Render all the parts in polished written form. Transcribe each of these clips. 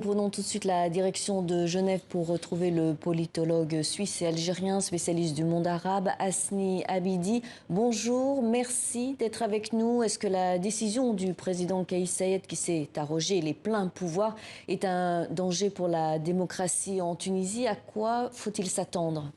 prenons tout de suite la direction de Genève pour retrouver le politologue suisse et algérien, spécialiste du monde arabe, Hasni Abidi. Bonjour, merci d'être avec nous. Est-ce que la décision du président Kais Saied, qui s'est arrogé les pleins pouvoirs, est un danger pour la démocratie en Tunisie? À quoi faut-il s'attendre?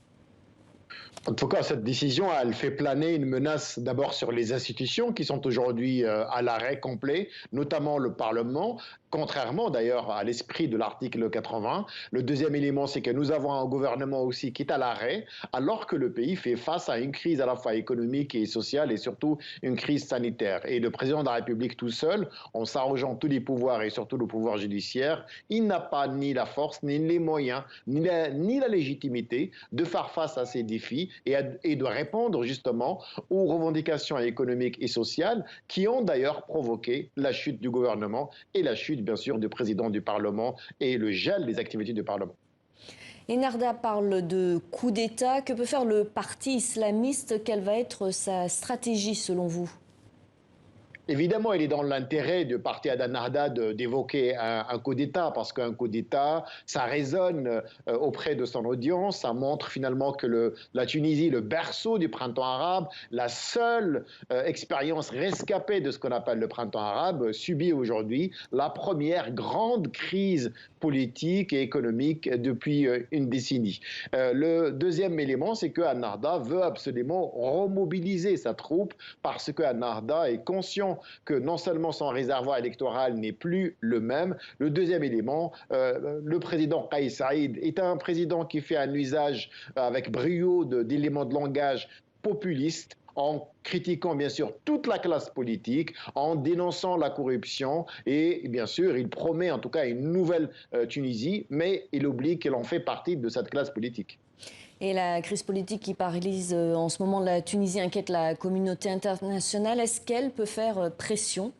En tout cas, cette décision, elle fait planer une menace d'abord sur les institutions qui sont aujourd'hui à l'arrêt complet, notamment le Parlement, contrairement d'ailleurs à l'esprit de l'article 80. Le deuxième élément, c'est que nous avons un gouvernement aussi qui est à l'arrêt, alors que le pays fait face à une crise à la fois économique et sociale et surtout une crise sanitaire. Et le président de la République tout seul, en s'arrogeant tous les pouvoirs et surtout le pouvoir judiciaire, il n'a pas ni la force, ni les moyens, ni la légitimité de faire face à ces défis et de répondre justement aux revendications économiques et sociales qui ont d'ailleurs provoqué la chute du gouvernement et la chute, bien sûr, du président du Parlement et le gel des activités du Parlement. Enarda parle de coup d'État. Que peut faire le parti islamiste? Quelle va être sa stratégie selon vous? Évidemment, il est dans l'intérêt du parti Adan Nahda d'évoquer un coup d'État, parce qu'un coup d'État, ça résonne auprès de son audience, ça montre finalement que la Tunisie, le berceau du printemps arabe, la seule expérience rescapée de ce qu'on appelle le printemps arabe, subit aujourd'hui la première grande crise politique et économique depuis une décennie. Le deuxième élément, c'est que Nahda veut absolument remobiliser sa troupe, parce que Nahda est conscient que non seulement son réservoir électoral n'est plus le même. Le deuxième élément, le président Kais Saied est un président qui fait un usage avec brio d'éléments de langage populistes, en critiquant bien sûr toute la classe politique, en dénonçant la corruption et bien sûr il promet en tout cas une nouvelle Tunisie, mais il oublie qu'elle en fait partie de cette classe politique. Et la crise politique qui paralyse en ce moment la Tunisie inquiète la communauté internationale. Est-ce qu'elle peut faire pression?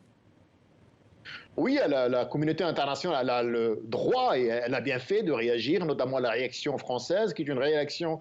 Oui, la communauté internationale elle a le droit, et elle a bien fait de réagir, notamment la réaction française, qui est une réaction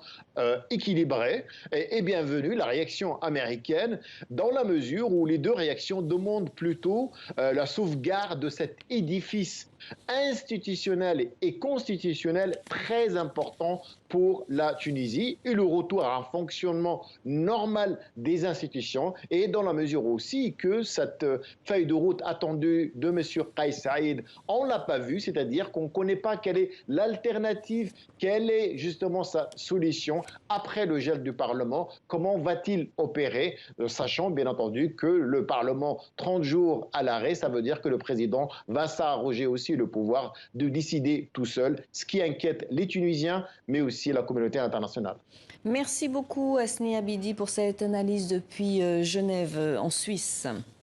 équilibrée et bienvenue, la réaction américaine, dans la mesure où les deux réactions demandent plutôt la sauvegarde de cet édifice institutionnel et constitutionnel très important pour la Tunisie et le retour à un fonctionnement normal des institutions, et dans la mesure aussi que cette feuille de route attendue de M. Kais Saied, on ne l'a pas vue, c'est-à-dire qu'on ne connaît pas quelle est l'alternative, quelle est justement sa solution après le gel du Parlement, comment va-t-il opérer, sachant bien entendu que le Parlement, 30 jours à l'arrêt, ça veut dire que le président va s'arroger aussi le pouvoir de décider tout seul, ce qui inquiète les Tunisiens, mais aussi la communauté internationale. Merci beaucoup Hasni Abidi pour cette analyse depuis Genève en Suisse.